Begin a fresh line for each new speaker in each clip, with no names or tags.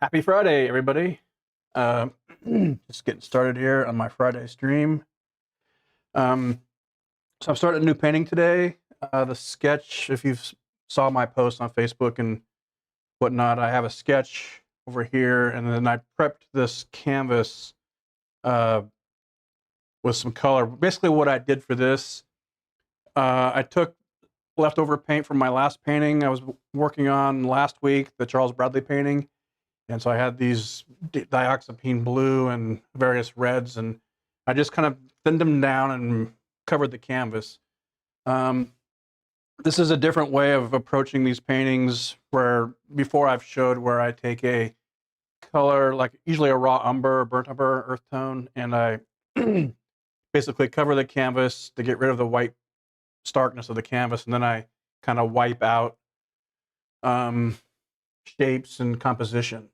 Happy Friday, everybody. Uh, just getting started here on my Friday stream. Um, so I'm starting a new painting today. The sketch, if you saw my post on Facebook and whatnot, I have a sketch over here, and then I prepped this canvas uh, with some color. Basically, what I did for this, I took leftover paint from my last painting I was working on last week, the Charles Bradley painting. And so I had these dioxazine blue and various reds, and I just kind of thinned them down and covered the canvas. Um, this is a different way of approaching these paintings where before I've showed where I take a color, like usually a raw umber, burnt umber, earth tone, and I basically cover the canvas to get rid of the white starkness of the canvas, and then I kind of wipe out um, shapes and composition.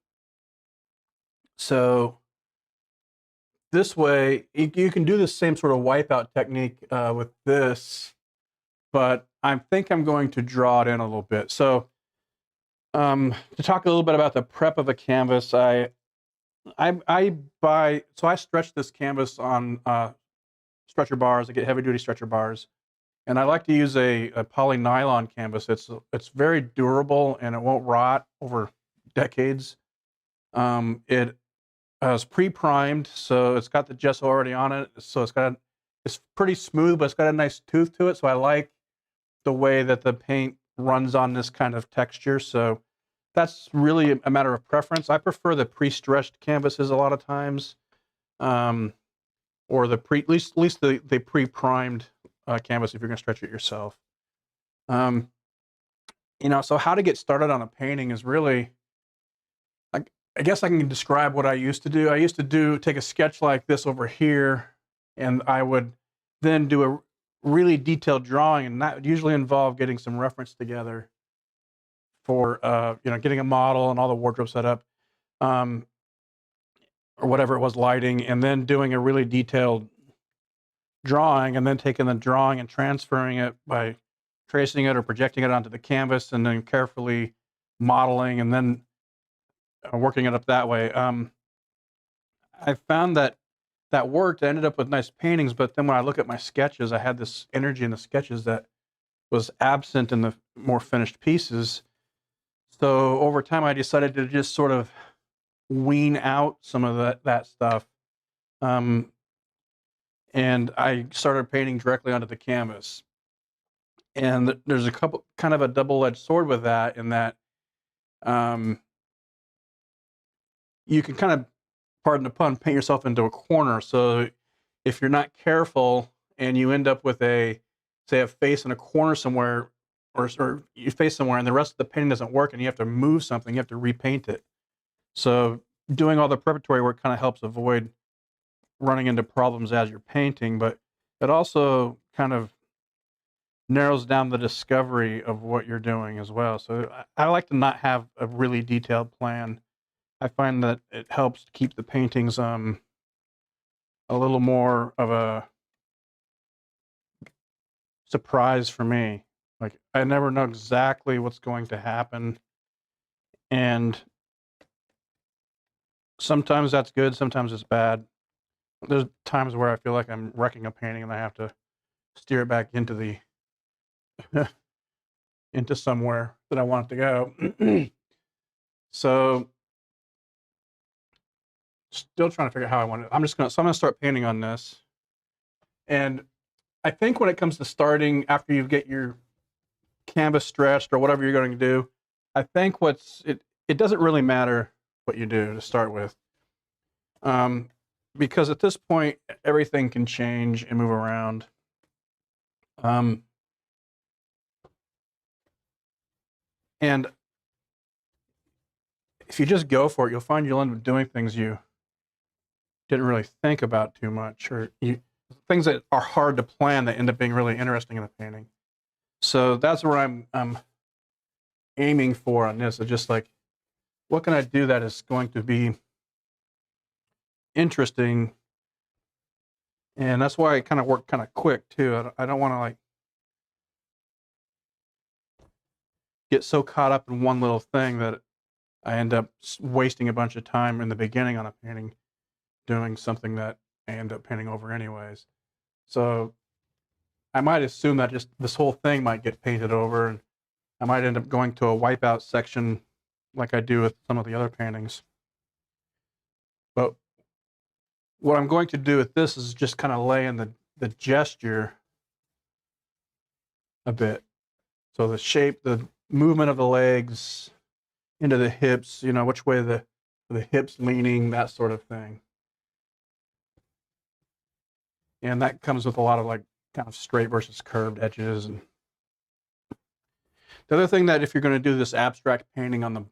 So this way, you can do the same sort of wipeout technique with this, but I think I'm going to draw it in a little bit. So to talk a little bit about the prep of a canvas, I stretch this canvas on stretcher bars. I get heavy duty stretcher bars, and I like to use a poly nylon canvas. It's very durable and it won't rot over decades. It it's pre-primed, so it's got the gesso already on it. So it's pretty smooth, but it's got a nice tooth to it. So I like the way that the paint runs on this kind of texture. So that's really a matter of preference. I prefer the pre-stretched canvases a lot of times, or at least the pre-primed canvas if you're going to stretch it yourself. So how to get started on a painting is really, I guess I can describe what I used to do. I used to take a sketch like this over here, and I would then do a really detailed drawing, and that would usually involve getting some reference together for getting a model and all the wardrobe set up, or whatever it was, lighting, and then doing a really detailed drawing, and then taking the drawing and transferring it by tracing it or projecting it onto the canvas, and then carefully modeling, and then working it up that way. I found that worked. I ended up with nice paintings, but then when I look at my sketches, I had this energy in the sketches that was absent in the more finished pieces. So over time, I decided to just sort of wean out some of that stuff, and I started painting directly onto the canvas. And there's a couple kind of a double-edged sword with that, in that you can kind of, pardon the pun, paint yourself into a corner. So if you're not careful and you end up with say a face in a corner somewhere, or you face somewhere and the rest of the painting doesn't work and you have to move something, you have to repaint it. So doing all the preparatory work kind of helps avoid running into problems as you're painting, but it also kind of narrows down the discovery of what you're doing as well. So I like to not have a really detailed plan. I find that it helps to keep the paintings a little more of a surprise for me. Like, I never know exactly what's going to happen, and sometimes that's good, sometimes it's bad. There's times where I feel like I'm wrecking a painting and I have to steer it back into the into somewhere that I want it to go. So still trying to figure out how I want it. So I'm gonna start painting on this. And I think when it comes to starting, after you get your canvas stretched or whatever you're going to do, I think it doesn't really matter what you do to start with, because at this point everything can change and move around. And if you just go for it, you'll find you'll end up doing things you didn't really think about too much, or things that are hard to plan that end up being really interesting in a painting. So that's where I'm aiming for on this. It's just like, what can I do that is going to be interesting? And that's why I kind of work kind of quick too. I don't want to like get so caught up in one little thing that I end up wasting a bunch of time in the beginning on a painting, doing something that I end up painting over anyways. So I might assume that just this whole thing might get painted over, and I might end up going to a wipeout section like I do with some of the other paintings. But what I'm going to do with this is just kind of lay in the gesture a bit. So the shape, the movement of the legs into the hips, you know, which way the hips leaning, that sort of thing. And that comes with a lot of like kind of straight versus curved edges. And the other thing that if you're going to do this abstract painting on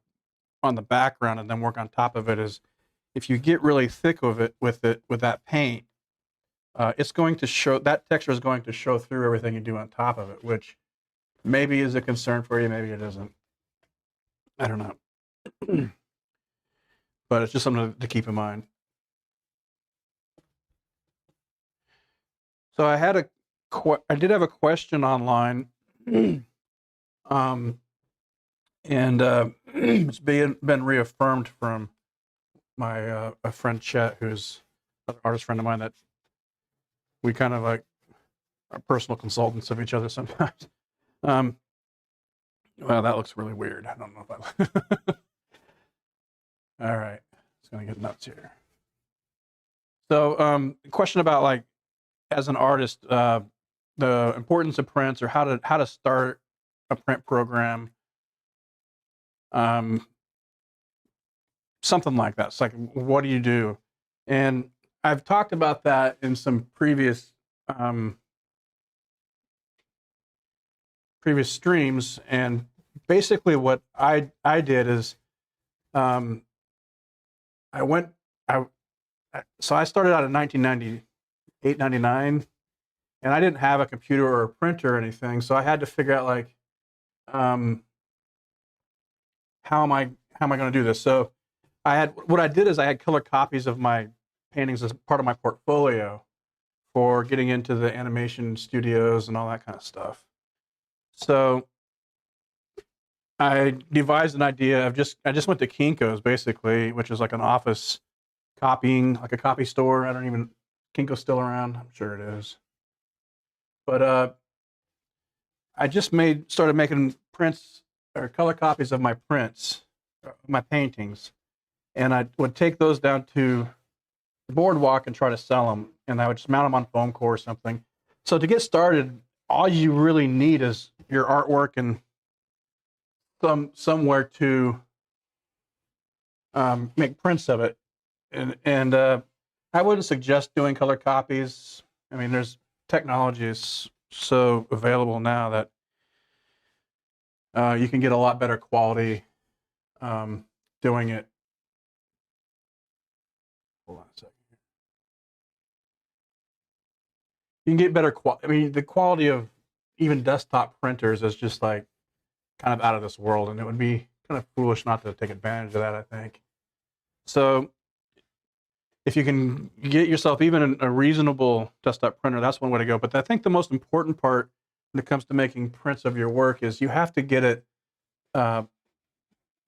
the background and then work on top of it is if you get really thick with that paint, it's going to show, that texture is going to show through everything you do on top of it, which maybe is a concern for you, maybe it isn't. I don't know. But it's just something to keep in mind. So I did have a question online, and it's been reaffirmed from my a friend Chet, who's an artist friend of mine that we kind of like are personal consultants of each other sometimes. Well, that looks really weird. I don't know if I. All right, it's gonna get nuts here. So, question about like as an artist, the importance of prints or how to start a print program, something like that. It's like, what do you do? And I've talked about that in some previous streams, and basically what I did is so I started out in 1998, 99, and I didn't have a computer or a printer or anything, so I had to figure out like how am I going to do this? So what I did is I had color copies of my paintings as part of my portfolio for getting into the animation studios and all that kind of stuff. So I devised an idea of I just went to Kinko's basically, which is like an office copying, like a copy store. Kinko's still around, I'm sure it is. But I just started making prints or color copies of my prints, my paintings, and I would take those down to the boardwalk and try to sell them, and I would just mount them on foam core or something. So to get started, all you really need is your artwork and somewhere to make prints of it. And I wouldn't suggest doing color copies. I mean, there's technology is so available now that you can get a lot better quality doing it. Hold on a second. You can get better quality. I mean, the quality of even desktop printers is just like kind of out of this world, and it would be kind of foolish not to take advantage of that, I think. So if you can get yourself even a reasonable desktop printer, that's one way to go. But I think the most important part when it comes to making prints of your work is you have to get it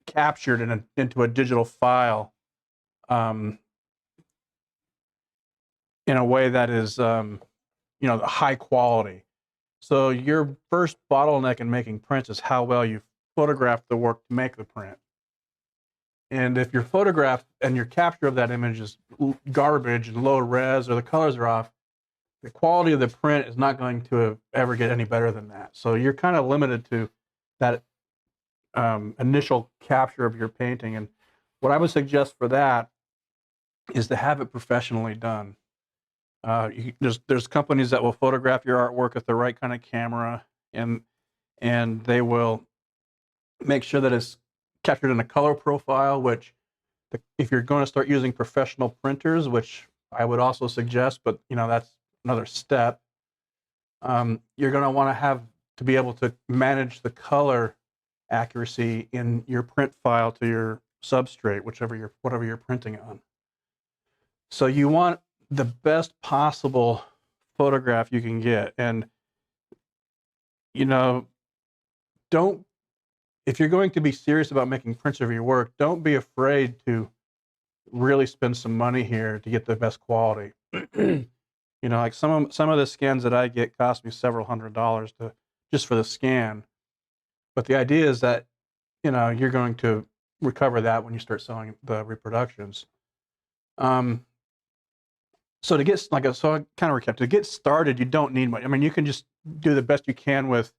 captured into a digital file in a way that is, high quality. So your first bottleneck in making prints is how well you photograph the work to make the print. And if your photograph and your capture of that image is garbage and low res or the colors are off, the quality of the print is not going to ever get any better than that. So you're kind of limited to that initial capture of your painting. And what I would suggest for that is to have it professionally done. There's companies that will photograph your artwork with the right kind of camera, and they will make sure that it's captured in a color profile, which if you're going to start using professional printers, which I would also suggest, but that's another step, you're going to want to be able to manage the color accuracy in your print file to your substrate, whatever you're printing on. So you want the best possible photograph you can get, and don't if you're going to be serious about making prints of your work, don't be afraid to really spend some money here to get the best quality. You know, like some of the scans that I get cost me several $100s to just for the scan. But the idea is that, you know, you're going to recover that when you start selling the reproductions. So to get so I kind of recap. To get started, you don't need much. I mean, you can just do the best you can with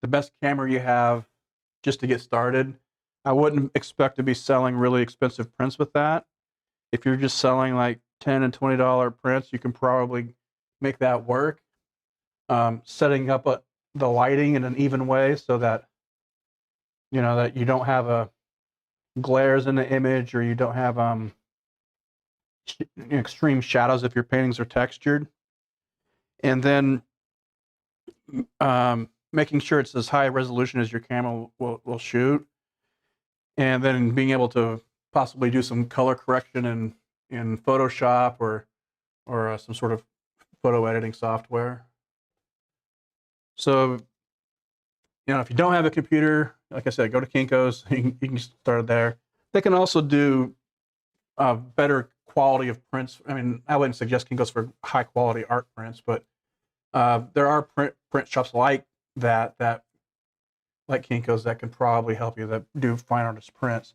the best camera you have just to get started. I wouldn't expect to be selling really expensive prints with that. If you're just selling like $10 and $20 prints, you can probably make that work. Setting up the lighting in an even way so that, you know, that you don't have glares in the image, or you don't have extreme shadows if your paintings are textured. And then making sure it's as high resolution as your camera will shoot. And then being able to possibly do some color correction in Photoshop or some sort of photo editing software. So, you know, if you don't have a computer, like I said, go to Kinko's. You can start there. They can also do better quality of prints. I mean, I wouldn't suggest Kinko's for high quality art prints, but there are print shops like that, like Kinko's, that can probably help you, that do fine artist prints.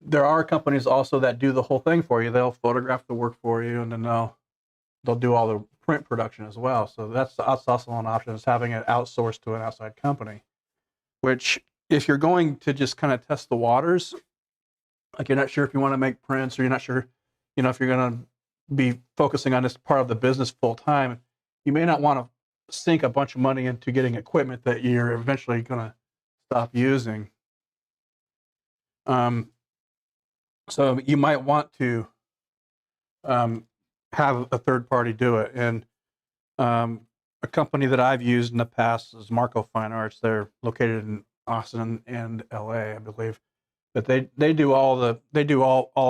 There are companies also that do the whole thing for you. They'll photograph the work for you, and then they'll do all the print production as well. So that's also an option, is having it outsourced to an outside company. Which, if you're going to just kind of test the waters, like you're not sure if you want to make prints, or you're not sure, you know, if you're going to be focusing on this part of the business full time, you may not want to sink a bunch of money into getting equipment that you're eventually going to stop using. So you might want to have a third party do it. And a company that I've used in the past is Marco Fine Arts. They're located in Austin and LA, I believe. But they do all of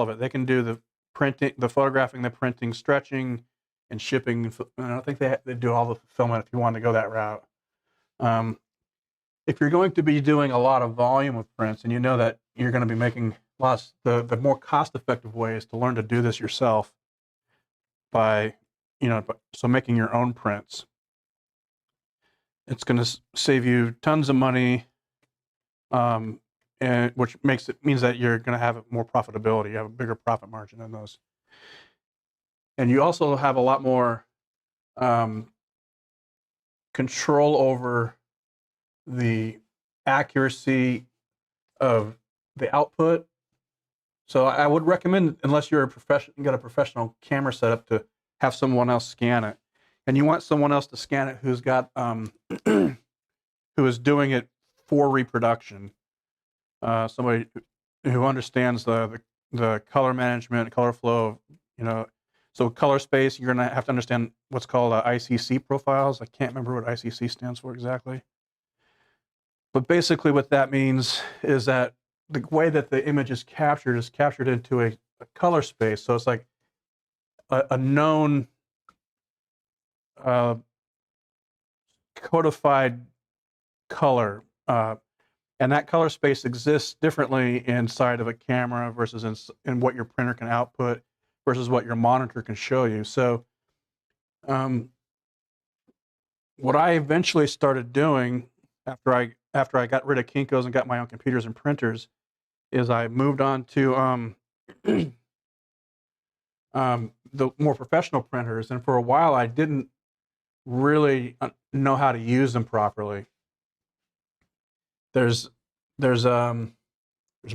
it. They can do the printing, the photographing, the printing, stretching, and shipping. And I think they do all the fulfillment if you want to go that route. If you're going to be doing a lot of volume of prints, and you know that you're going to be making lots, the more cost-effective way is to learn to do this yourself by, you know, so making your own prints. It's going to save you tons of money, and which means that you're going to have more profitability. You have a bigger profit margin in those, and you also have a lot more control over the accuracy of the output. So I would recommend, unless you're you got a professional camera setup, to have someone else scan it. And you want someone else to scan it who's got who is doing it for reproduction. Somebody who understands the color management, color flow, you know. So color space, you're gonna have to understand what's called ICC profiles. I can't remember what ICC stands for exactly. But basically what that means is that the way that the image is captured into a color space. So it's like a known codified color, and that color space exists differently inside of a camera versus in what your printer can output versus what your monitor can show you. So what I eventually started doing after I got rid of Kinko's and got my own computers and printers is I moved on to the more professional printers. And for a while, I didn't really know how to use them properly. There's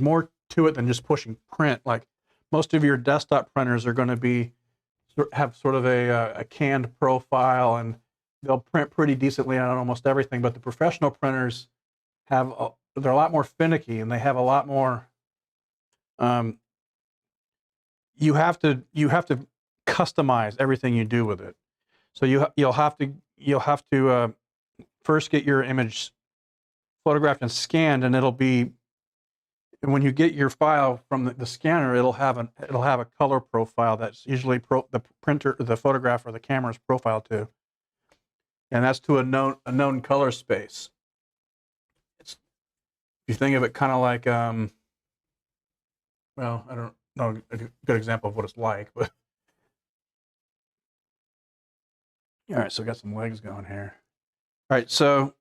more to it than just pushing print. Like most of your desktop printers are going to have sort of a canned profile, and they'll print pretty decently on almost everything. But the professional printers they're a lot more finicky, and they have a lot more. You have to customize everything you do with it. So you'll have to first get your image photographed and scanned, and it'll be, when you get your file from the scanner, it'll have a color profile that's usually the photograph or the camera's profile to, and that's to a known color space. you think of it kind of like, well, I don't know a good example of what it's like, but all right, so I got some legs going here. All right, so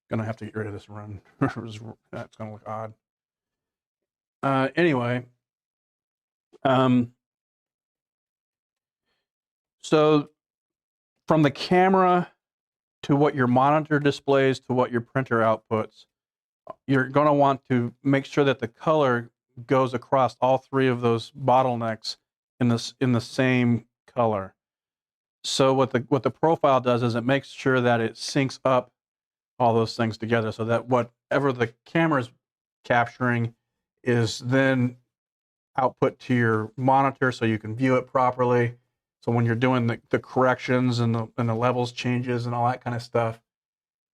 gonna have to get rid of this run. That's gonna look odd. Anyway, so from the camera to what your monitor displays to what your printer outputs, you're going to want to make sure that the color goes across all three of those bottlenecks in the same color. So what the profile does is it makes sure that it syncs up all those things together, so that whatever the camera's capturing is then output to your monitor, so you can view it properly. So when you're doing the corrections and the levels changes and all that kind of stuff,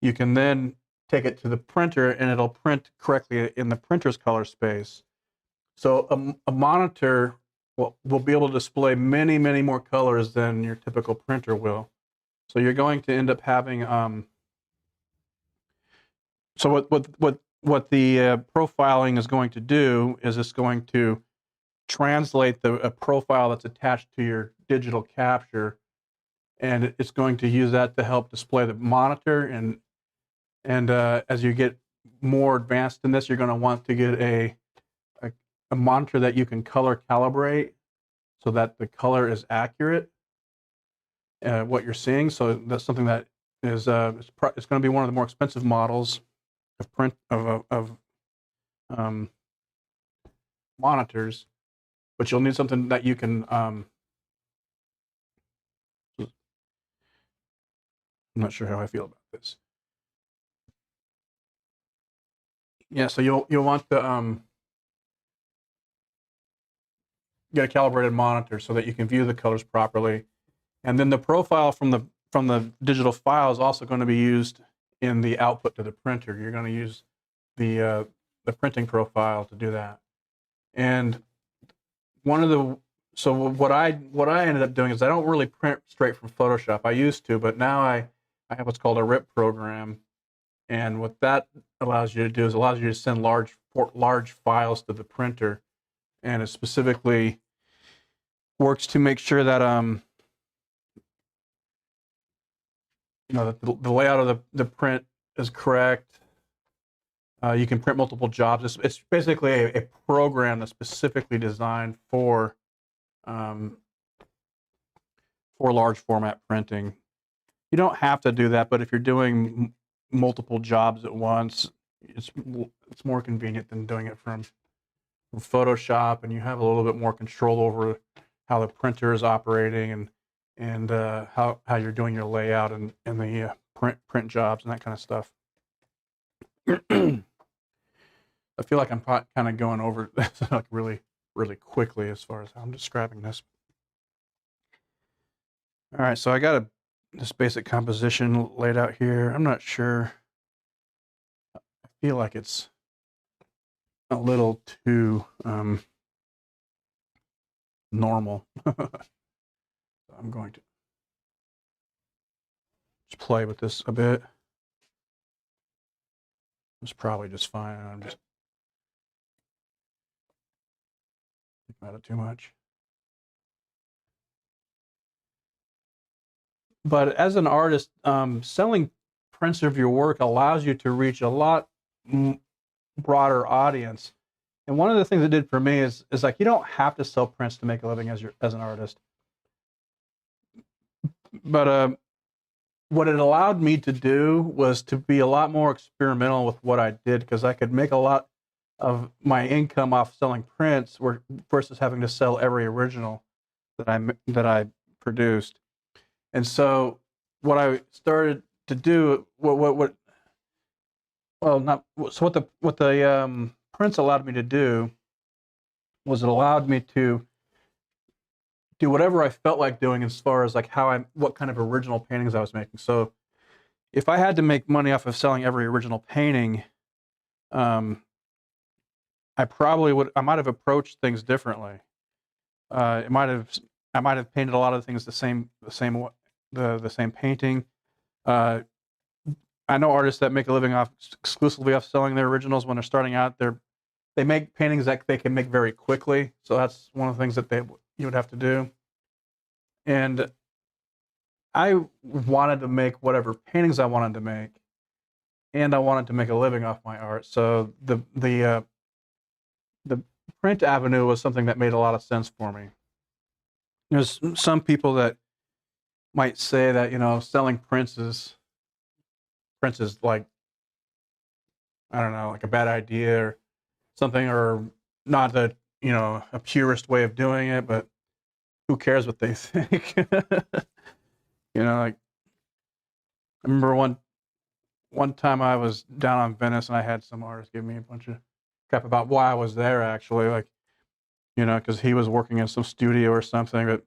you can then take it to the printer and it'll print correctly in the printer's color space. So a monitor will be able to display many, many more colors than your typical printer will. So you're going to end up having so what the profiling is going to do is it's going to translate a profile that's attached to your digital capture, and it's going to use that to help display the monitor. And as you get more advanced in this, you're going to want to get a monitor that you can color calibrate so that the color is accurate what you're seeing. So that's something that is it's going to be one of the more expensive models of monitors, but you'll need something that you can I'm not sure how I feel about this. Yeah, so you'll want to get a calibrated monitor so that you can view the colors properly, and then the profile from the digital file is also going to be used in the output to the printer. You're going to use the printing profile to do that. And so what I ended up doing is I don't really print straight from Photoshop. I used to, but now I have what's called a RIP program, and what that allows you to do is allows you to send large files to the printer, and it specifically works to make sure that that the layout of the print is correct. You can print multiple jobs. It's basically a program that's specifically designed for large format printing. You don't have to do that, but if you're doing multiple jobs at once, it's more convenient than doing it from Photoshop, and you have a little bit more control over how the printer is operating and how you're doing your layout and the print jobs and that kind of stuff. I feel like I'm kind of going over this like really, really quickly as far as how I'm describing this. All right, so I got this basic composition laid out here. I'm not sure. I feel like it's a little too normal. I'm going to just play with this a bit. It's probably just fine. I'm just thinking about it too much. But as an artist, selling prints of your work allows you to reach a lot broader audience. And one of the things it did for me is like you don't have to sell prints to make a living as an artist. But what it allowed me to do was to be a lot more experimental with what I did, because I could make a lot of my income off selling prints versus having to sell every original that I produced. And so what I started to do, what the prints allowed me to do was it allowed me to do whatever I felt like doing as far as like what kind of original paintings I was making. So if I had to make money off of selling every original painting, I might have approached things differently. I might have painted a lot of things the same painting. I know artists that make a living exclusively off selling their originals when they're starting out. They make paintings that they can make very quickly. So that's one of the things that you would have to do. And I wanted to make whatever paintings I wanted to make, and I wanted to make a living off my art. So the print avenue was something that made a lot of sense for me. There's some people that might say that selling prints is like, I don't know, like a bad idea or something, or not a purist way of doing it, but who cares what they think? Like, I remember one time I was down on Venice and I had some artist give me a bunch of crap about why I was there, actually, like, because he was working in some studio or something,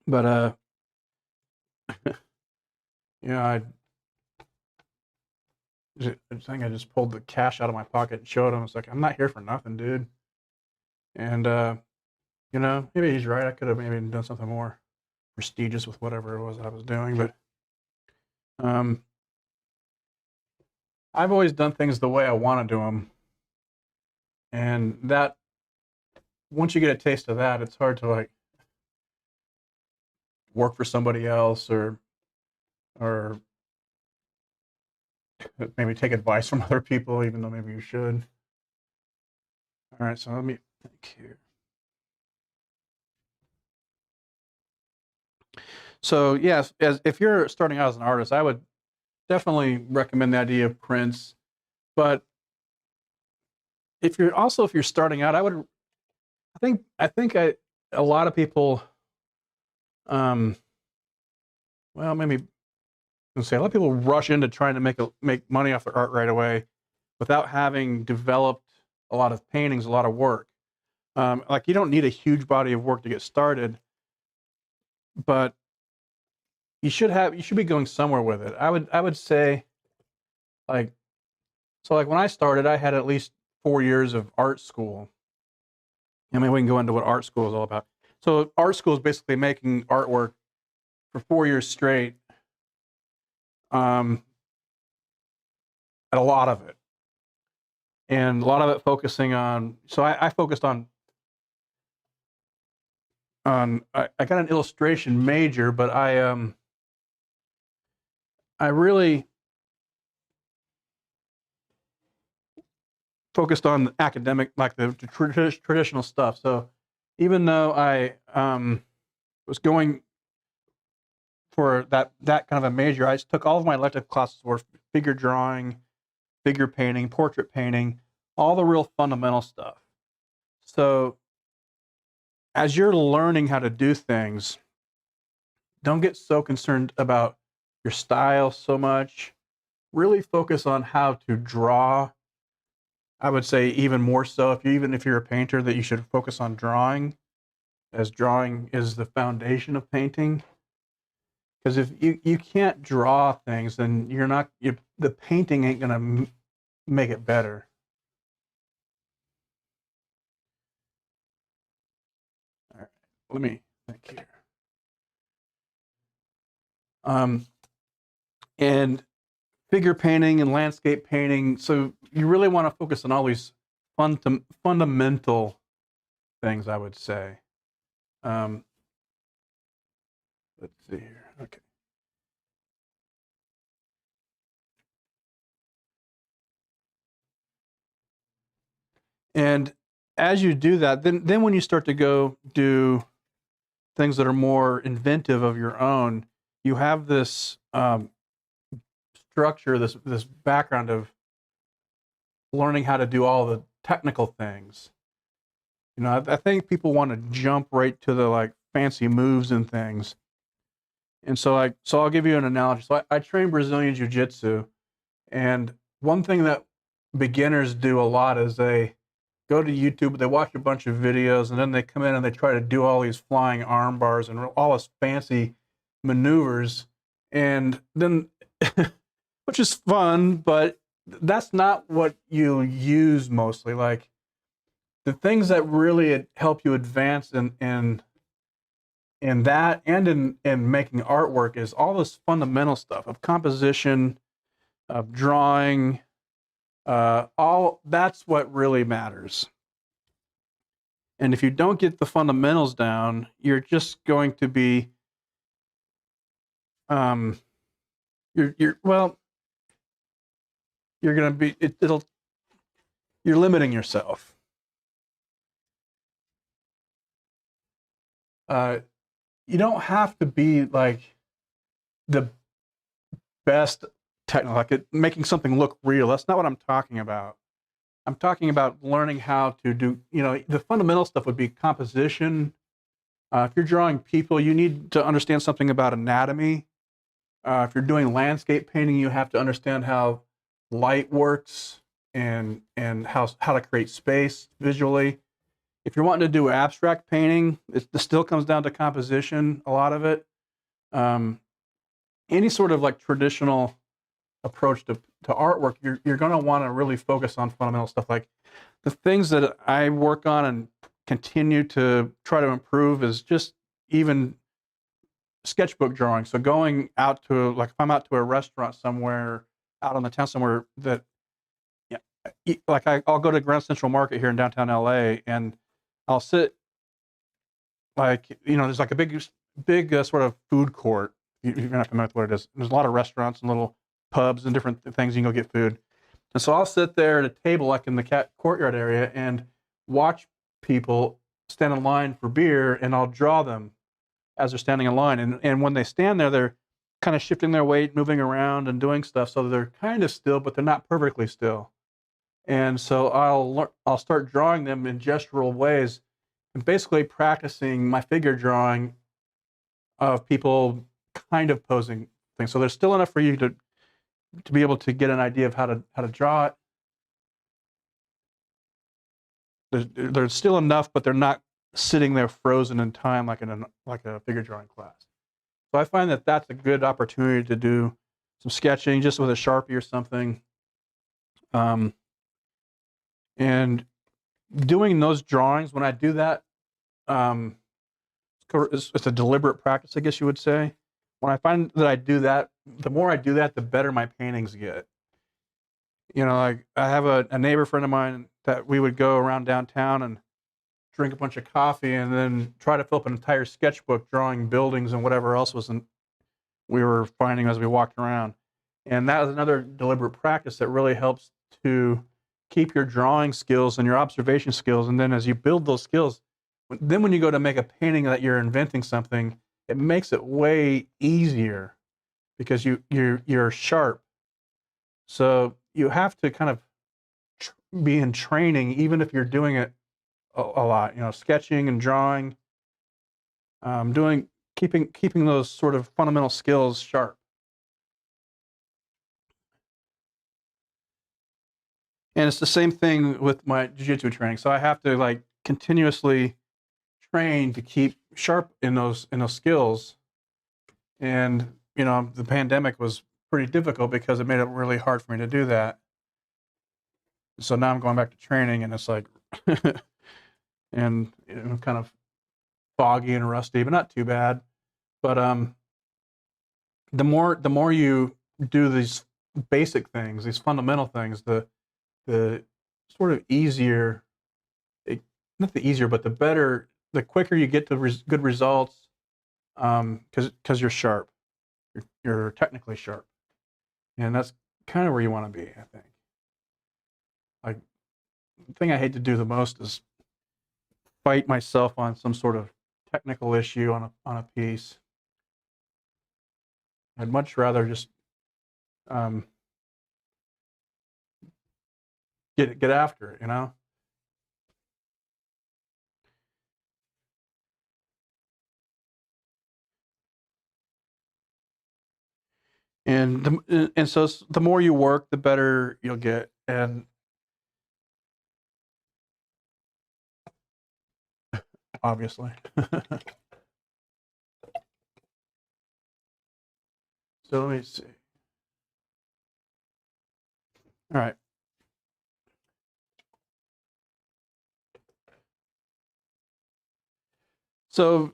but I think I just pulled the cash out of my pocket and showed him. It's like, I'm not here for nothing, dude. And maybe he's right. I could have maybe done something more prestigious with whatever it was I was doing, but I've always done things the way I want to do them, and that once you get a taste of that, it's hard to like work for somebody else or maybe take advice from other people, even though maybe you should. All right, so let me think here. So yes, if you're starting out as an artist, I would definitely recommend the idea of prints. But if you're starting out, I think a lot of people, well, maybe say a lot of people rush into trying to make money off their art right away without having developed a lot of paintings, a lot of work. Like, you don't need a huge body of work to get started, but you should be going somewhere with it. I would say, like, like when I started, I had at least 4 years of art school. I mean, we can go into what art school is all about. So art school is basically making artwork for 4 years straight. And a lot of it. And a lot of it focusing on, so I focused on I got an illustration major, but I really focused on academic, like the traditional stuff. So even though I was going for that kind of a major, I took all of my elective classes were figure drawing, figure painting, portrait painting, all the real fundamental stuff. So as you're learning how to do things, don't get so concerned about your style so much. Really focus on how to draw. I would say even more so, even if you're a painter, that you should focus on drawing, as drawing is the foundation of painting. Because if you can't draw things, then the painting ain't gonna make it better. All right, let me think here. And figure painting and landscape painting. So you really want to focus on all these fundamental things, I would say. Let's see here. Okay. And as you do that, then when you start to go do things that are more inventive of your own, you have this structure, this background of learning how to do all the technical things. I think people want to jump right to the like fancy moves and things. And so I'll give you an analogy. So I train Brazilian Jiu-Jitsu, and one thing that beginners do a lot is they go to YouTube, they watch a bunch of videos, and then they come in and they try to do all these flying arm bars and all this fancy maneuvers, and then which is fun, but that's not what you use mostly. Like, the things that really help you advance in that and in making artwork is all this fundamental stuff of composition, of drawing, all that's what really matters. And if you don't get the fundamentals down, you're just going to be, um, well, you're going to be, you're limiting yourself. You don't have to be like the best technical, like making something look real. That's not what I'm talking about. I'm talking about learning how to do, the fundamental stuff would be composition. If you're drawing people, you need to understand something about anatomy. If you're doing landscape painting, you have to understand how light works and how to create space visually. If you're wanting to do abstract painting, it still comes down to composition, a lot of it. Any sort of like traditional approach to artwork, you're going to want to really focus on fundamental stuff. Like the things that I work on and continue to try to improve is just even sketchbook drawing. So going out to, like, if I'm out to a restaurant somewhere out on the town somewhere that, like I'll go to Grand Central Market here in downtown LA, and I'll sit, like, there's like a big sort of food court. You're not familiar with what it is. There's a lot of restaurants and little pubs and different things you can go get food. And so I'll sit there at a table, like in the courtyard area, and watch people stand in line for beer, and I'll draw them as they're standing in line. And when they stand there, they're kind of shifting their weight, moving around and doing stuff. So they're kind of still, but they're not perfectly still. And so I'll start drawing them in gestural ways and basically practicing my figure drawing of people kind of posing things. So there's still enough for you to be able to get an idea of how to draw it. There's still enough, but they're not sitting there frozen in time like a figure drawing class. So I find that that's a good opportunity to do some sketching just with a Sharpie or something. And doing those drawings, when I do that, it's a deliberate practice, I guess you would say. When I find that I do that, the more I do that, the better my paintings get. Like I have a neighbor friend of mine that we would go around downtown and drink a bunch of coffee and then try to fill up an entire sketchbook drawing buildings and whatever else we were finding as we walked around. And that was another deliberate practice that really helps to keep your drawing skills and your observation skills. And then as you build those skills, then when you go to make a painting that you're inventing something, it makes it way easier because you're sharp. So you have to kind of be in training, even if you're doing it a lot, sketching and drawing, keeping those sort of fundamental skills sharp. And it's the same thing with my jiu-jitsu training. So I have to like continuously train to keep sharp in those skills. And the pandemic was pretty difficult because it made it really hard for me to do that. So now I'm going back to training, and it's like, and kind of foggy and rusty, but not too bad. But the more you do these basic things, these fundamental things, the sort of easier, not the easier, but the better, the quicker you get to good results, because you're sharp, you're technically sharp, and that's kind of where you want to be, I think. Like, the thing I hate to do the most is fight myself on some sort of technical issue on a piece. I'd much rather just get after it, And so the more you work, the better you'll get. And obviously. So let me see. All right. So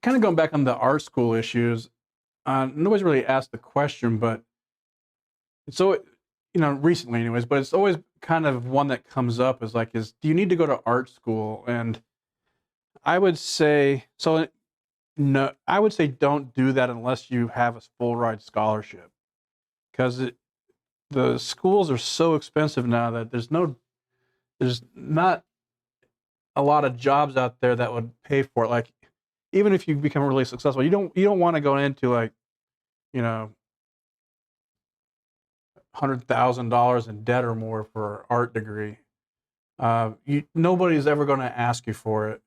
kind of going back on the art school issues, nobody's really asked the question, but So, recently anyways, but it's always kind of one that comes up is do you need to go to art school? And I would say so no, I would say don't do that unless you have a full ride scholarship because the schools are so expensive now that there's not a lot of jobs out there that would pay for it. Like even if you become really successful, you don't want to go into like, you know, $100,000 in debt or more for an art degree. Nobody's ever going to ask you for it.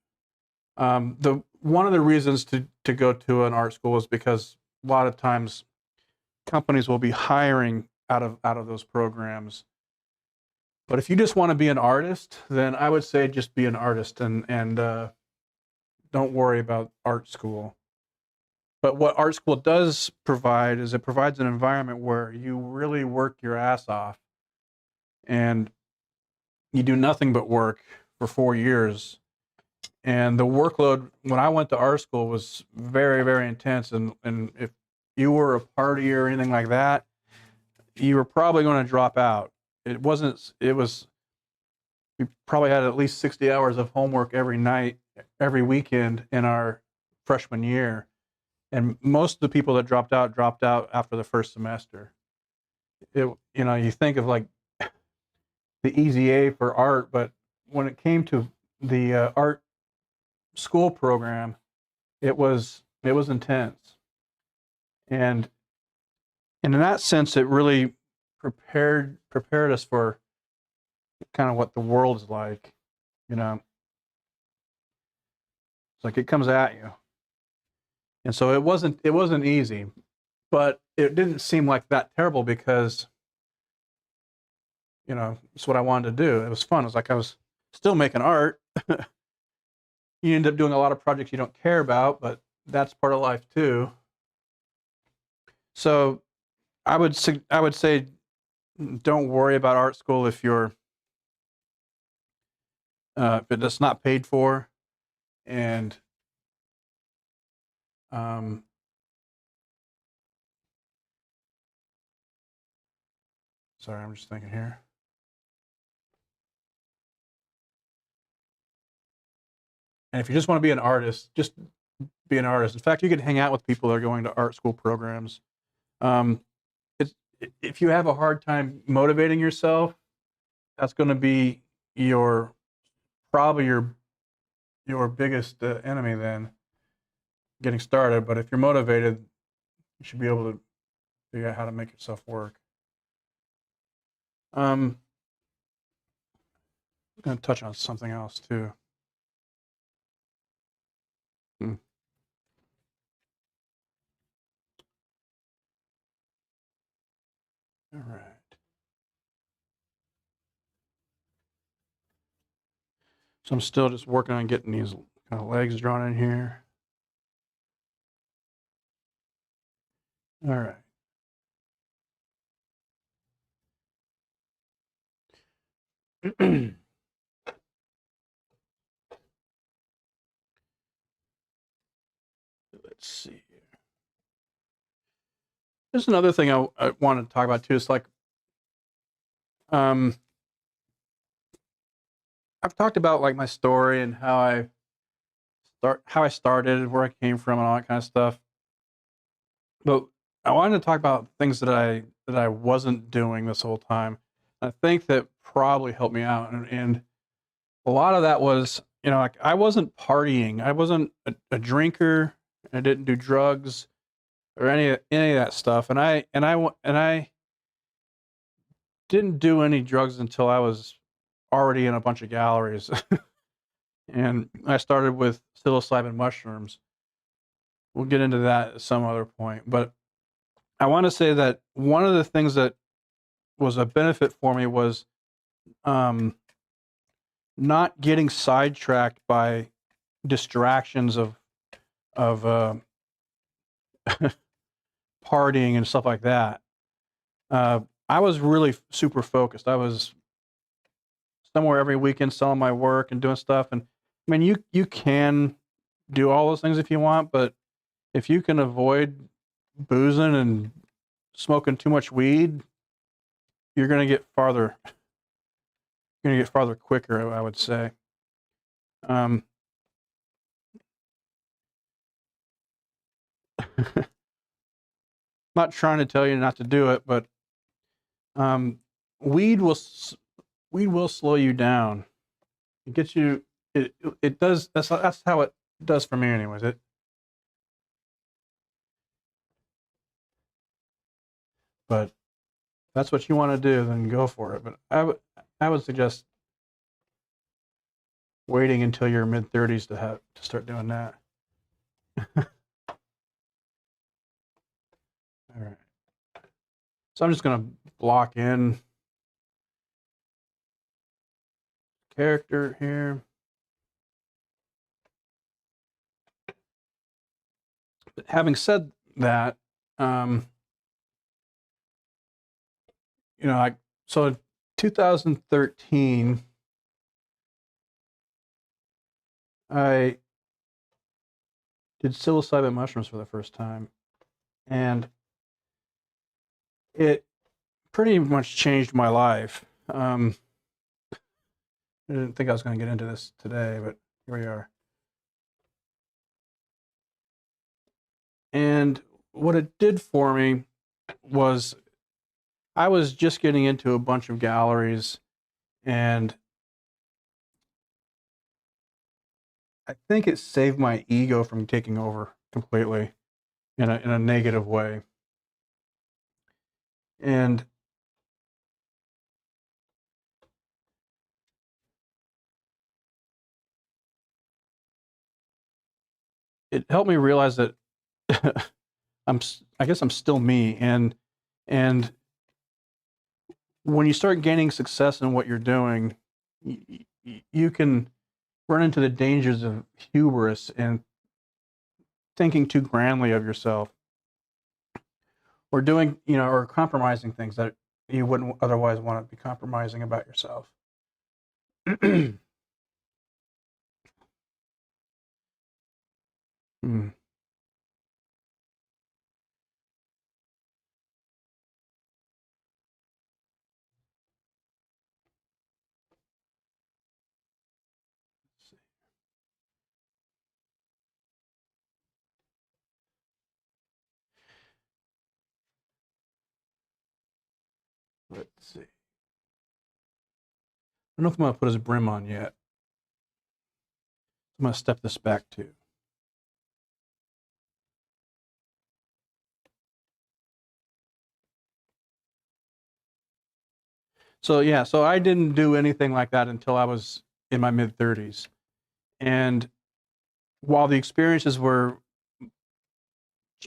The one of the reasons to go to an art school is because a lot of times companies will be hiring out of those programs. But if you just want to be an artist, then I would say just be an artist and don't worry about art school. But what art school does provide is it provides an environment where you really work your ass off and you do nothing but work for 4 years. And the workload when I went to art school was very, very intense. And if you were a partier or anything like that, you were probably going to drop out. It was, we probably had at least 60 hours of homework every night, every weekend in our freshman year. And most of the people that dropped out after the first semester. You think of like the easy A for art, but when it came to the art school program, it was intense, and in that sense, it really prepared us for kind of what the world is like. You know, it's like it comes at you, and so it wasn't easy, but it didn't seem like that terrible because it's what I wanted to do. It was fun. It was like I was still making art. You end up doing a lot of projects you don't care about, but that's part of life too. So I would say don't worry about art school if it's not paid for, and um, sorry, I'm just thinking here. And if you just want to be an artist, just be an artist. In fact, you can hang out with people that are going to art school programs. Um, it's, if you have a hard time motivating yourself, that's going to be your probably your biggest enemy then getting started. But if you're motivated, you should be able to figure out how to make yourself work. I'm going to touch on something else too. Hmm. All right. So I'm still just working on getting these kind of legs drawn in here. All right. Let's see. There's another thing I wanted to talk about too. It's like, um, I've talked about like my story and how I started, where I came from, and all that kind of stuff. But I wanted to talk about things that I wasn't doing this whole time. I think that probably helped me out, and a lot of that was, like I wasn't partying, I wasn't a drinker, I didn't do drugs or any of that stuff, and I didn't do any drugs until I was already in a bunch of galleries, and I started with psilocybin mushrooms. We'll get into that at some other point, but I want to say that one of the things that was a benefit for me was um, not getting sidetracked by distractions of partying and stuff like that. I was really super focused. I was somewhere every weekend selling my work and doing stuff. And I mean, you can do all those things if you want, but if you can avoid boozing and smoking too much weed, you're going to get farther. You're going to get farther quicker, I would say. I'm not trying to tell you not to do it, but um, weed will weed will slow you down. It gets you. It does. That's how it does for me, anyways. But that's what you want to do, then go for it. But I would suggest waiting until your mid-30s to start doing that. All right. So I'm just gonna block in character here. But having said that, you know, so in 2013, I did psilocybin mushrooms for the first time, and it pretty much changed my life. I didn't think I was going to get into this today, but here we are. And what it did for me was I was just getting into a bunch of galleries, and I think it saved my ego from taking over completely in a negative way. And it helped me realize that I guess I'm still me, and when you start gaining success in what you're doing, you can run into the dangers of hubris and thinking too grandly of yourself, or doing, or compromising things that you wouldn't otherwise want to be compromising about yourself. Hmm. Let's see. I don't know if I'm going to put his brim on yet. I'm going to step this back too. So yeah, so I didn't do anything like that until I was in my mid 30s. And while the experiences were,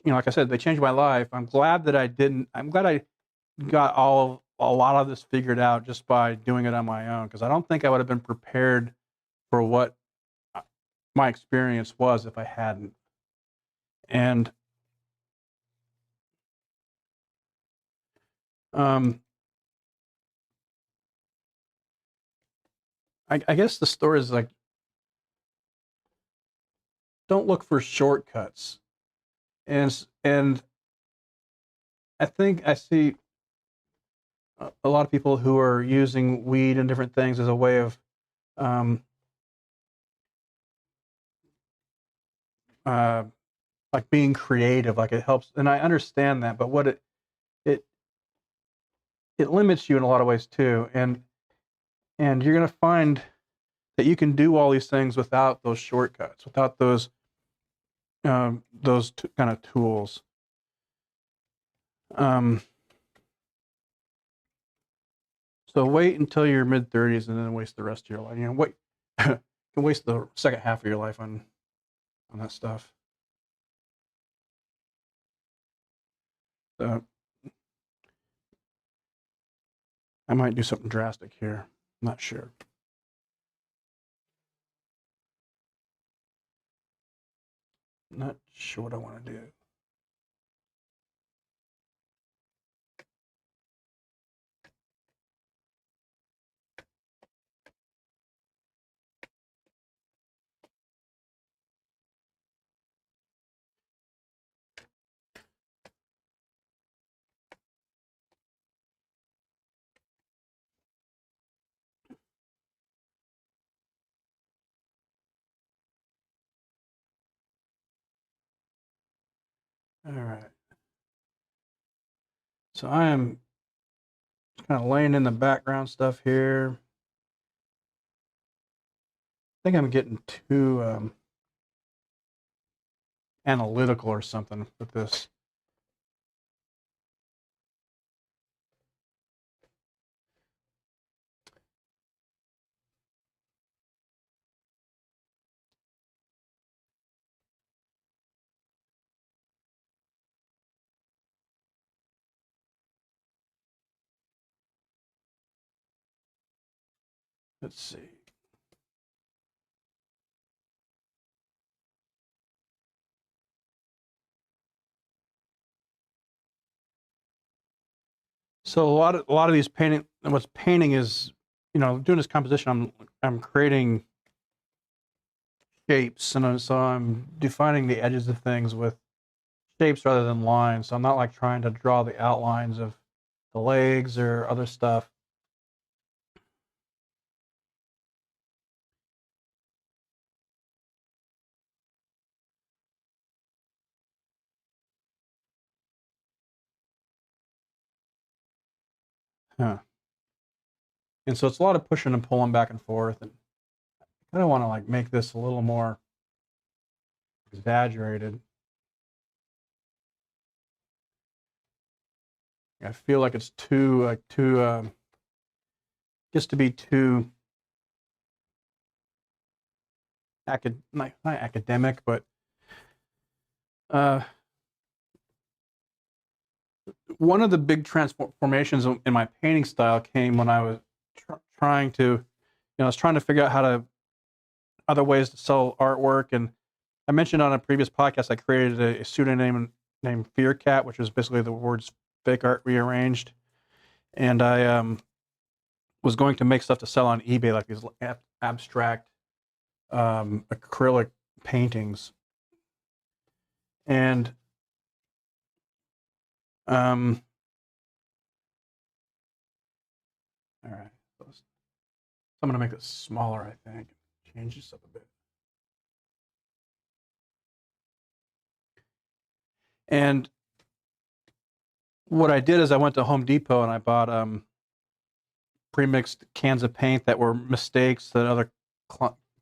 like I said, they changed my life. I'm glad that I didn't. I'm glad I got a lot of this figured out just by doing it on my own, because I don't think I would have been prepared for what my experience was if I hadn't. And um, I guess the story is like, don't look for shortcuts. And I think I see a lot of people who are using weed and different things as a way of um, uh, like being creative, like it helps, and I understand that, but what it it limits you in a lot of ways too, and you're going to find that you can do all these things without those shortcuts, without those kind of tools. Um, so wait until your mid 30s and then waste the rest of your life. Wait, you can waste the second half of your life on that stuff. So I might do something drastic here. I'm not sure. Not sure what I want to do. All right. So I am kind of laying in the background stuff here. I think I'm getting too analytical or something with this. Let's see. So a lot of these painting, what's painting is, doing this composition. I'm creating shapes, and so I'm defining the edges of things with shapes rather than lines. So I'm not like trying to draw the outlines of the legs or other stuff. Huh. And so it's a lot of pushing and pulling back and forth, and I kind of want to like make this a little more exaggerated. I feel like it's too just to be too not academic, but uh, one of the big transformations in my painting style came when I was trying to, I was trying to figure out how to other ways to sell artwork. And I mentioned on a previous podcast I created a pseudonym named Fear Cat, which was basically the words fake art rearranged. And I was going to make stuff to sell on eBay, like these abstract acrylic paintings. And all right, so I'm going to make this smaller, I think. Change this up a bit. And what I did is I went to Home Depot and I bought pre-mixed cans of paint that were mistakes that other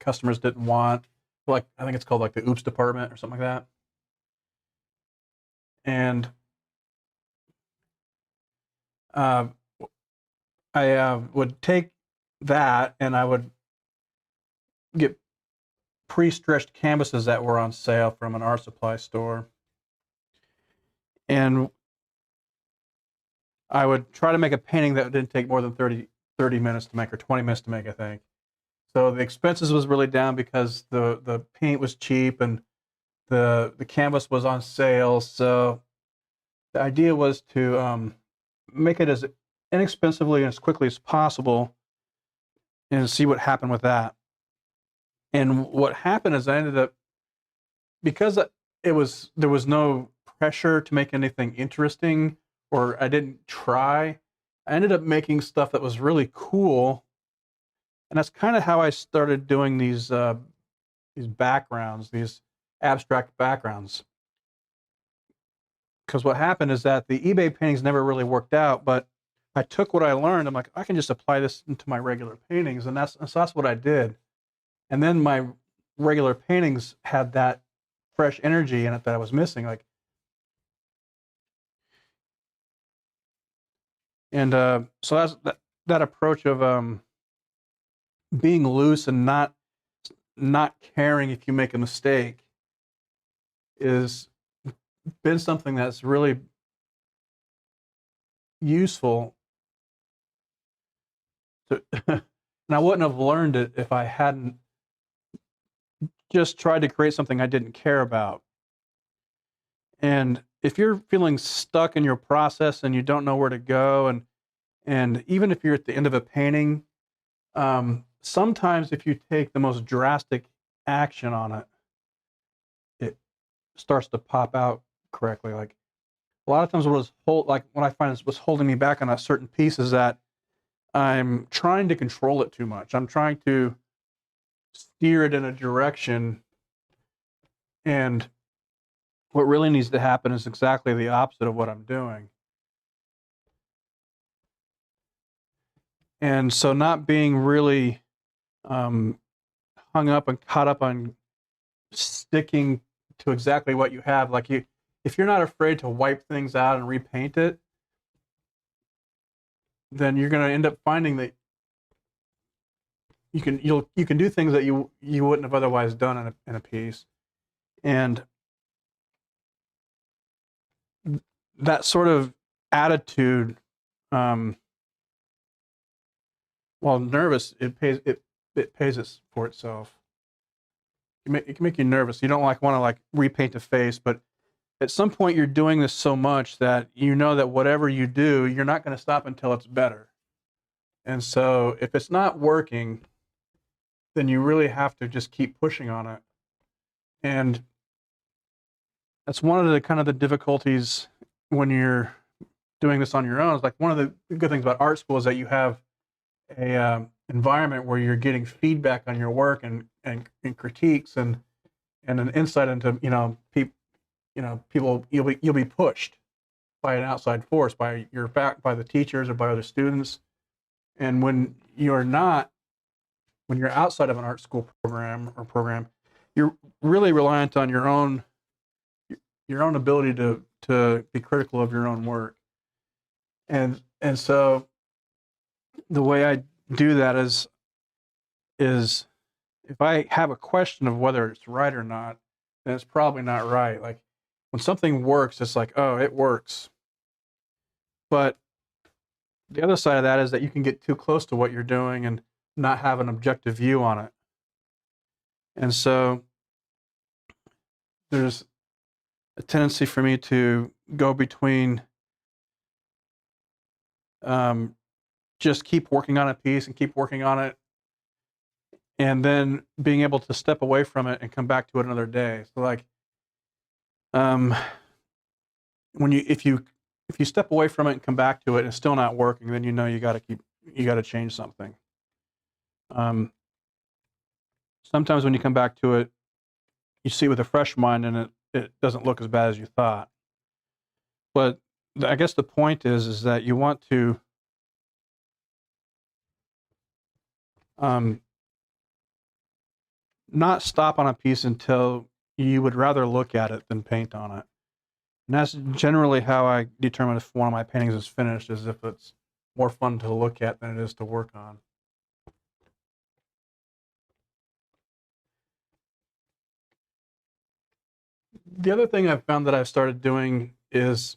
customers didn't want. Like, I think it's called like the Oops department or something like that. And I would take that and I would get pre-stretched canvases that were on sale from an art supply store. And I would try to make a painting that didn't take more than 30 minutes to make, or 20 minutes to make, I think. So the expenses was really down because the paint was cheap and the canvas was on sale. So the idea was to make it as inexpensively and as quickly as possible and see what happened with that. And what happened is I ended up, because there was no pressure to make anything interesting, or I didn't try, I ended up making stuff that was really cool. And that's kind of how I started doing these backgrounds, these abstract backgrounds. Because what happened is that the eBay paintings never really worked out, but I took what I learned. I'm like, I can just apply this into my regular paintings, and that's what I did. And then my regular paintings had that fresh energy in it that I was missing. Like, and so that approach of being loose and not caring if you make a mistake is been something that's really useful to, and I wouldn't have learned it if I hadn't just tried to create something I didn't care about. And if you're feeling stuck in your process and you don't know where to go, and even if you're at the end of a painting, sometimes if you take the most drastic action on it, it starts to pop out correctly. Like, a lot of times what I find is what's holding me back on a certain piece is that I'm trying to control it too much. I'm trying to steer it in a direction, and what really needs to happen is exactly the opposite of what I'm doing. And so not being really hung up and caught up on sticking to exactly what you have, like if you're not afraid to wipe things out and repaint it, then you're going to end up finding that you can do things that you wouldn't have otherwise done in a piece. And that sort of attitude, while nervous, it pays it for itself. It can make you nervous. You don't want to repaint the face, but at some point you're doing this so much that you know that whatever you do, you're not going to stop until it's better. And so if it's not working, then you really have to just keep pushing on it. And that's one of the kind of the difficulties when you're doing this on your own. It's like one of the good things about art school is that you have a environment where you're getting feedback on your work and critiques and an insight into people. You'll be pushed by an outside force, by the teachers or by other students. And when you're outside of an art school program, you're really reliant on your own ability to be critical of your own work. And so the way I do that is if I have a question of whether it's right or not, then it's probably not right. Like when something works, it's like, oh, it works. But the other side of that is that you can get too close to what you're doing and not have an objective view on it. And so there's a tendency for me to go between just keep working on a piece and keep working on it, and then being able to step away from it and come back to it another day. So like if you step away from it and come back to it and it's still not working, then you know you got to change something. Sometimes when you come back to it, you see it with a fresh mind and it doesn't look as bad as you thought. But I guess the point is that you want to not stop on a piece until you would rather look at it than paint on it. And that's generally how I determine if one of my paintings is finished, is if it's more fun to look at than it is to work on. The other thing I've found that I've started doing is,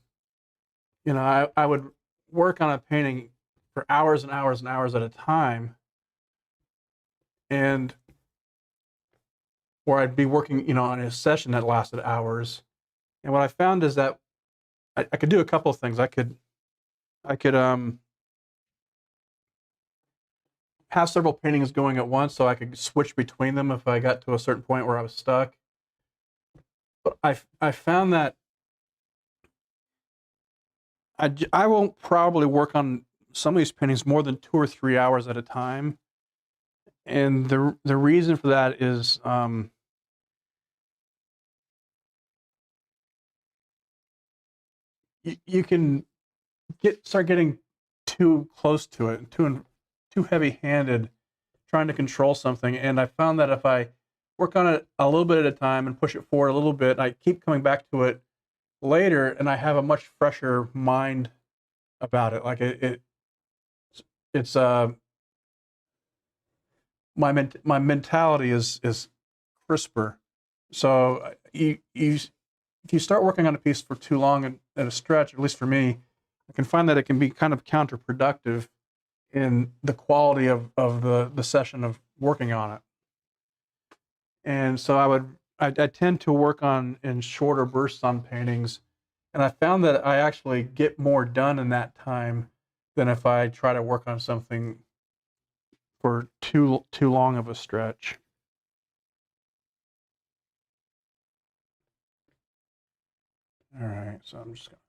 I would work on a painting for hours and hours and hours at a time, and or I'd be working, on a session that lasted hours. And what I found is that I could do a couple of things. I could have several paintings going at once, so I could switch between them if I got to a certain point where I was stuck. But I found that I won't probably work on some of these paintings more than 2 or 3 hours at a time. And the reason for that is you can start getting too close to it and too heavy-handed trying to control something. And I found that if I work on it a little bit at a time and push it forward a little bit, I keep coming back to it later and I have a much fresher mind about it. Like it's my mentality is crisper. So if you start working on a piece for too long and at a stretch, at least for me, I can find that it can be kind of counterproductive in the quality of the session of working on it. And so I tend to work in shorter bursts on paintings, and I found that I actually get more done in that time than if I try to work on something for too long of a stretch. All right, so I'm just gonna.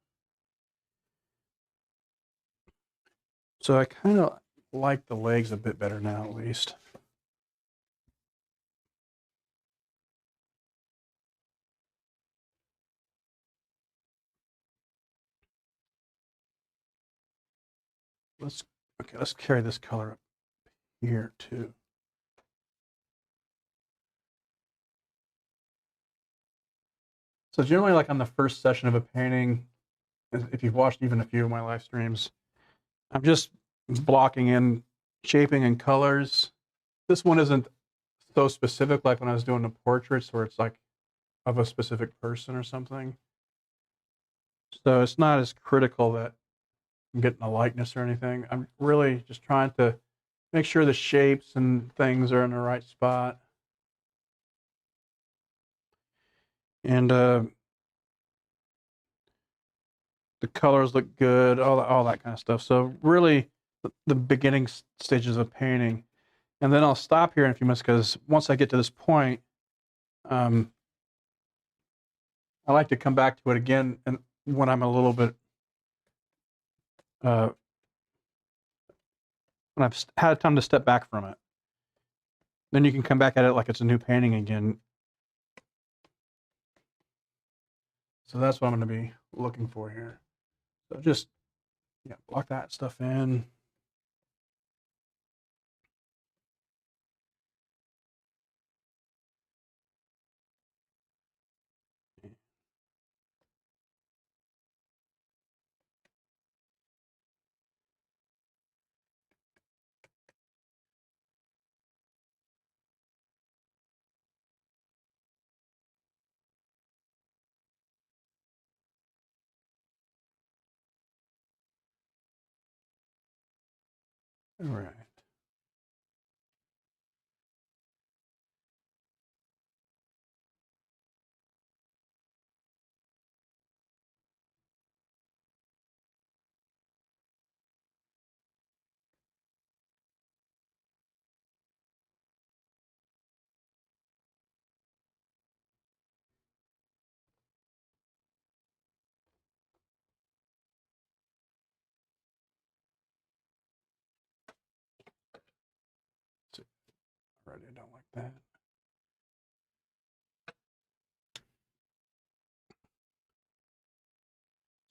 So I kind of like the legs a bit better now, at least. let's carry this color up here too. So generally, like on the first session of a painting, if you've watched even a few of my live streams, I'm just blocking in shaping and colors. This one isn't so specific like when I was doing the portraits where it's like of a specific person or something. So it's not as critical that I'm getting a likeness or anything. I'm really just trying to make sure the shapes and things are in the right spot. And the colors look good, all that kind of stuff. So really the beginning stages of painting. And then I'll stop here in a few minutes because once I get to this point, I like to come back to it again and when I'm a little bit when I've had time to step back from it. Then you can come back at it like it's a new painting again. So that's what I'm going to be looking for here. So just block that stuff in. All right. Already, I don't like that.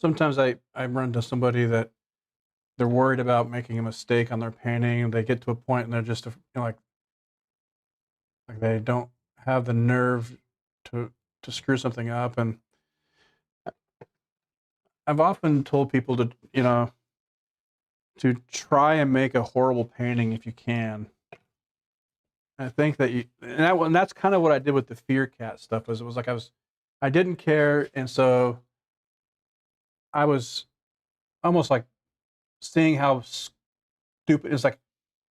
Sometimes I run into somebody that they're worried about making a mistake on their painting. They get to a point and they're just like they don't have the nerve to screw something up. And I've often told people to try and make a horrible painting if you can. I think that and that's kind of what I did with the Fear Cat stuff. Was it was like I didn't care, and so I was almost like seeing how stupid it's like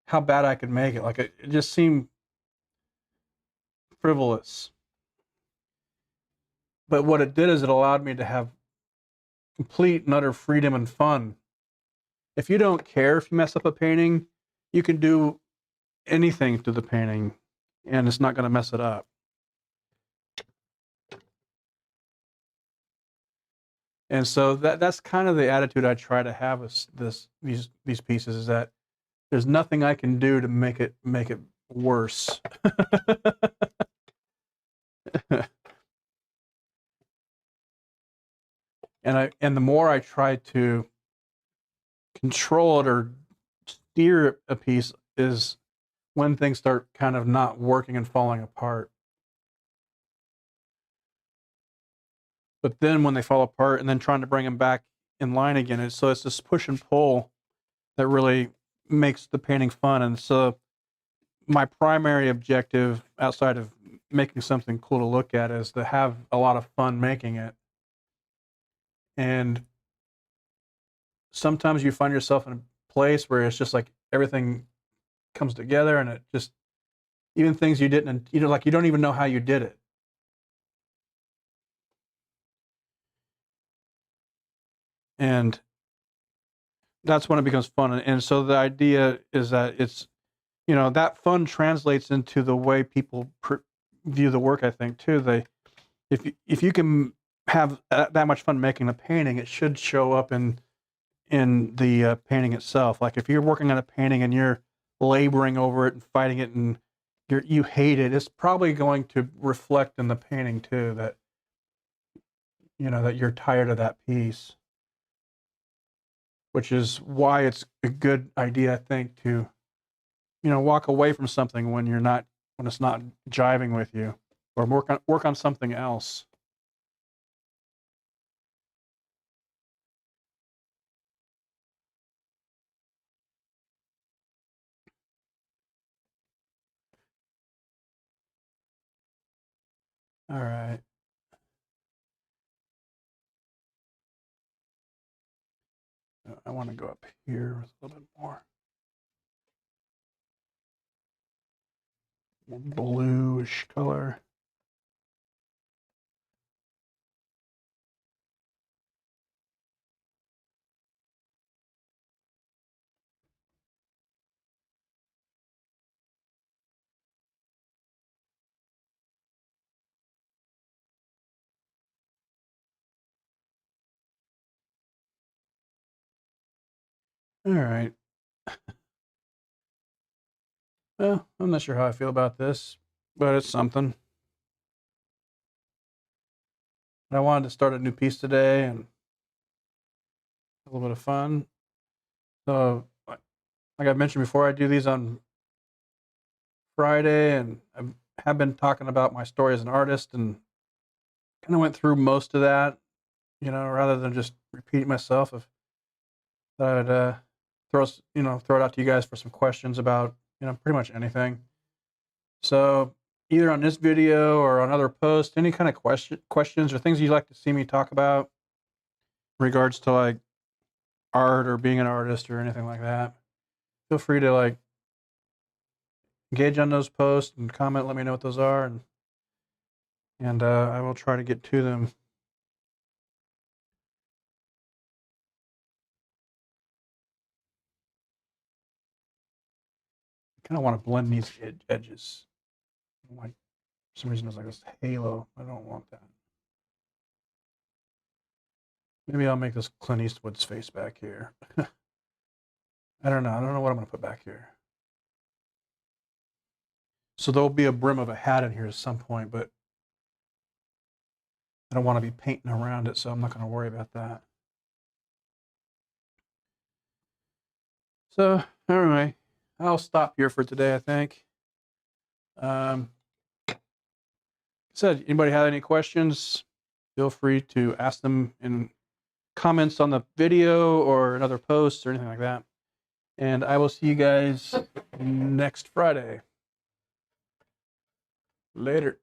how bad I could make it. Like it just seemed frivolous. But what it did is it allowed me to have complete and utter freedom and fun. If you don't care if you mess up a painting, you can do anything to the painting and it's not going to mess it up. And so that's kind of the attitude I try to have with these pieces is that there's nothing I can do to make it worse. And the more I try to control it or steer a piece is when things start kind of not working and falling apart. But then when they fall apart and then trying to bring them back in line again, so it's this push and pull that really makes the painting fun. And so my primary objective outside of making something cool to look at is to have a lot of fun making it. And sometimes you find yourself in a place where it's just like everything comes together and it just, even things you didn't, like you don't even know how you did it. And that's when it becomes fun. And so the idea is that it's, that fun translates into the way people view the work, I think, too. If you can have that much fun making a painting, it should show up in the painting itself. Like if you're working on a painting and you're laboring over it and fighting it and you hate it, it's probably going to reflect in the painting too, that that you're tired of that piece. which is why it's a good idea, I think, to, walk away from something when it's not jiving with you, or work on something else. All right. I want to go up here with a little bit more bluish color. All right. Well, I'm not sure how I feel about this, but it's something. I wanted to start a new piece today and a little bit of fun. So, like I mentioned before, I do these on Friday, and I have been talking about my story as an artist, and kind of went through most of that, rather than just repeating myself. If I'd throw it out to you guys for some questions about pretty much anything. So either on this video or on other posts, any kind of questions or things you'd like to see me talk about in regards to like art or being an artist or anything like that, feel free to like engage on those posts and comment. Let me know what those are, and I will try to get to them. I kind of want to blend these edges. Like for some reason, it's like this halo. I don't want that. Maybe I'll make this Clint Eastwood's face back here. I don't know. I don't know what I'm going to put back here. So there'll be a brim of a hat in here at some point, but I don't want to be painting around it, so I'm not going to worry about that. So anyway, I'll stop here for today, I think. Said, anybody have any questions, feel free to ask them in comments on the video or in other posts or anything like that. And I will see you guys next Friday. Later.